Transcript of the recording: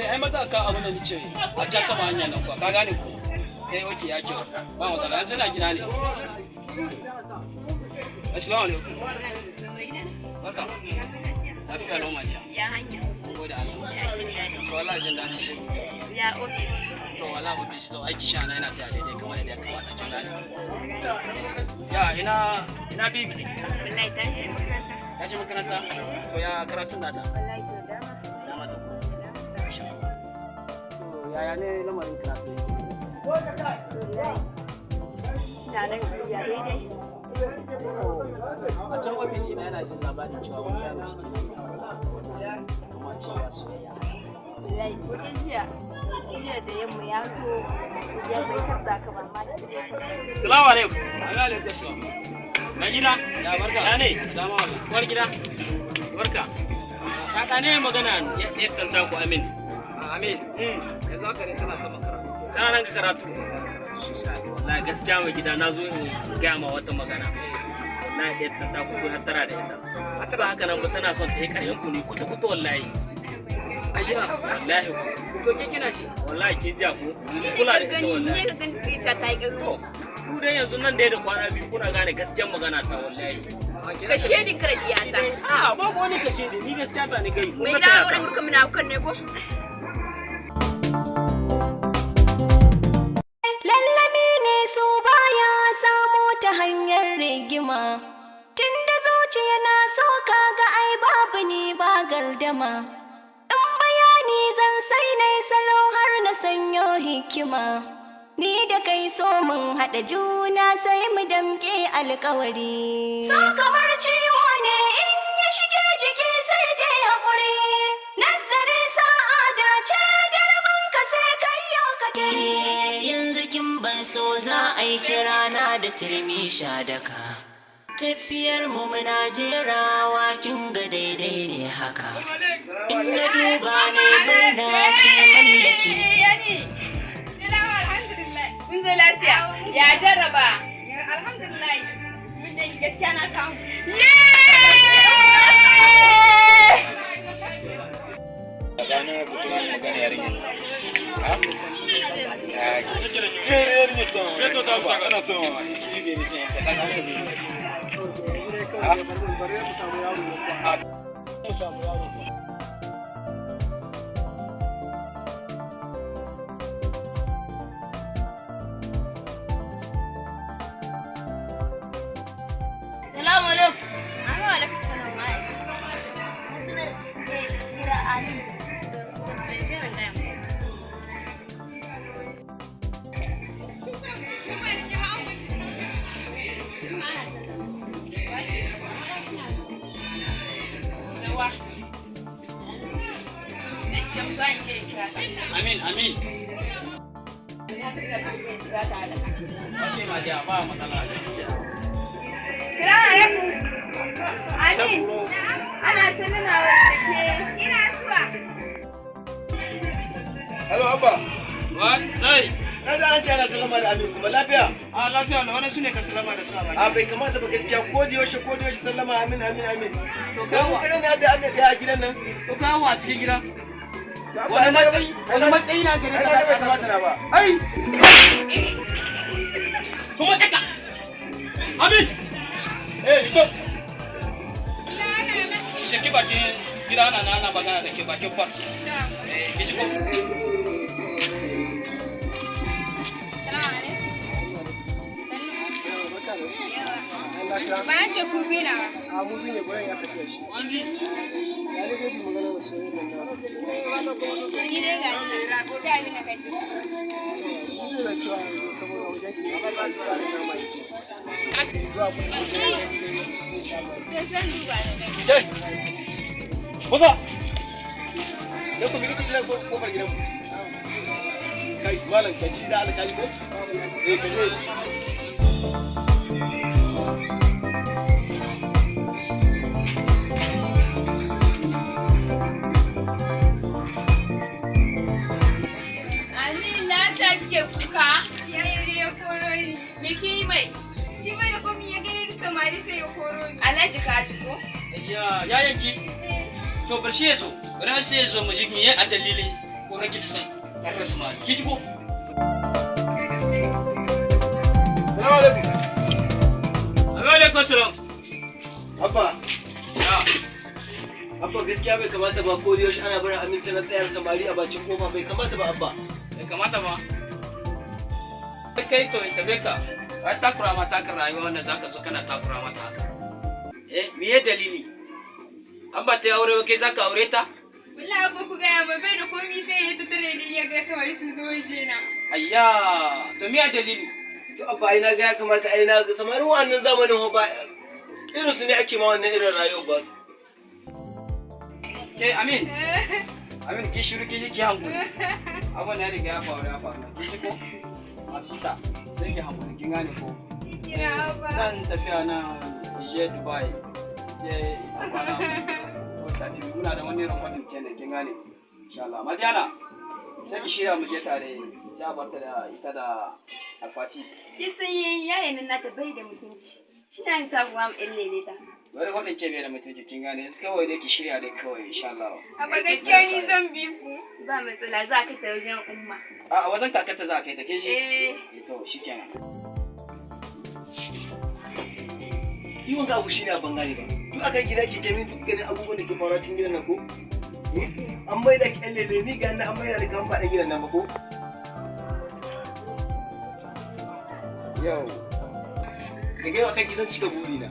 ai maza ka abin da nace a can sama hanya nan kuwa ka gane ko oke ya kyau ba matsala yanzu na gina ne. Assalamu alaikum. Barka. Lafiya lau majiya. Ya hanya. Gode Allah. To wallahi jin daɗin shi. Ya ofis. To wallahi ofis to aiki sha na yana tsaya daidai kamar yadda ya kamata kin gane. Ya ina bibi. Wallahi ta je makaranta. Ta je makaranta? To ya karatun nata? Wallahi to dama. Dama ta. To yaya ne lamarin karatu? Ina nan ya daidai. A can ofis ina yana jin labarin cewa wani yaro shi ne kuma cewa soyayya. Wallahi ko jiya da yamma ya so ya bai tarda ka ba ma da shi. Assalamu alaikum. Alaikum assalam. Na gida? Ya barka. Ya ne? Dama wala. War gida? Barka. Kaka ne magana ya tsanta ku Amin. Amin. Yanzu haka ne tana sama karatu. Tana nan ka karatu. Na gaskiya mai gida na zo in gaya ma wata magana. Na iya tsanta ku ko hattara da ita. Hattara haka nan ba tana son ta yi karyan ku ne kuta wallahi. Ajiya wallahi ko ke kina shi wallahi kin ja ku kula da ita wallahi. Ne ka gani ta yi ƙarfi. Ku dai yanzu nan dai da kwana biyu kuna gane gaskiyar magana ta wallahi. Ka shedin kardiya ta. A babu wani ka shedi ni gaskiya ta ni gai. Mai da wurin murka muna kan ne ko? Lallami ne su baya samu ta hanyar rigima. Tunda zuciya na so kaga ai babu ni ba gardama. In bayani zan sai nai salo har na sanyo hikima. Ni da kai so mun haɗa juna sai mu damƙe alƙawari. So kamar ciwo ne in ya shige jiki sai dai haƙuri. Nazari sa'ada ce garban ka sai kai yau ka tare. Yanzu kin ban so za a yi kirana da turmi shadaka. Tafiyar mu muna jerawa kin ga daidai ne haka. In na duba ne murna ke mallaki. Lafiya ya jarraba alhamdulillah mun da gaskiya na samu gane buturan magana yarinya ha to da ba kana so yi ne ne ka dan ne ha Assalamu alaikum. Wa alaikum salam. Kira Ali. Amin. Oke, Maja, apa masalah? Assalamu alaikum. Amin. Ana sanarwa da ke ina zuwa. Hello, Abba. What? Hey. Kada an kira salama da Amin kuma lafiya? A lafiya, wani sune ka salama da su Amin. A bai kamata ba gaskiya ko da yaushe sallama Amin. To kawo kana da aka ga a gidan nan. To kawo a cikin gida. Wani matsayi na gare ka bai kamata na ba. Ai. Kuma kaka. Amin. Stop! Ki bakin gida ana magana da ke bakin fa. Ki ji ko? Bayan ce ku bi na. A mu bi ne gurin ya tafiya shi. Wani? Ya ne ko bi magana da soyayya nan. Ni dai ga ni. Sai abin da kai. Ni da cewa saboda wajen ki ba za su fara na mai. Zan duba ne. Dai. Buka. Ya ku bi kike ko kofar gidan mu. Kai malam kaji da alƙali ko? Kaje. Alhaji ka ji ko? Ya yanki. To bar shi yazo. Ran sai yazo mu ji me a dalilin ko nake da san tare da samari ki ji ko Salamu alaikum. alaikum salam Abba. ya Abba gaskiya bai kamata ba ko yaushe ana barin aminta na tsayar samari a bakin kofa bai kamata ba Abba. bai kamata ba kai to ita beka ai takura ma taka rayuwa wanda zaka zo kana takura mata haka me ye dalili an ba ta aure kai zaka aure ta Wallahi abba ku gaya ba bai da komi sai ya tattare da iya ga samari sun zo waje na. ayya to me ya dalili To Abba ai na ga ya kamata ai na ga samarin wannan zamanin ba irin su ne ake ma wannan irin rayuwar ba. ke amin amin ki shiru ki hankali abin da ya riga ya faru ki ji ko asita sai ki hankali kin gane ko Kira abba. zan tafiya nan je Dubai je kwana ko sati muna da wani rahoton kenan kin gane insha Allah Madiyana sai ki shirya mu je tare sai a barta da ita da alfasi Ki san yayin nan nata bai da mutunci. Shi na yin tabuwa mu ɗan leleta. wani rahoton ce bai da mutunci kin gane kawai dai ki shirya dai kawai insha Allah Abba gaskiya ni zan bi ku. Ba matsala za ka ta wajen umma. a wajen kakarta za ka yi ta ke shi to shikenan Yi wanga abu shine a bangare ba. Duk aka gida ke kai min duk ganin abubuwan da ke faruwa cikin gidan nan ko? An bai da kyan lele ni ga an bai da kan faɗin gidan nan ba ko? yau Daga yau akan gidan cika burina.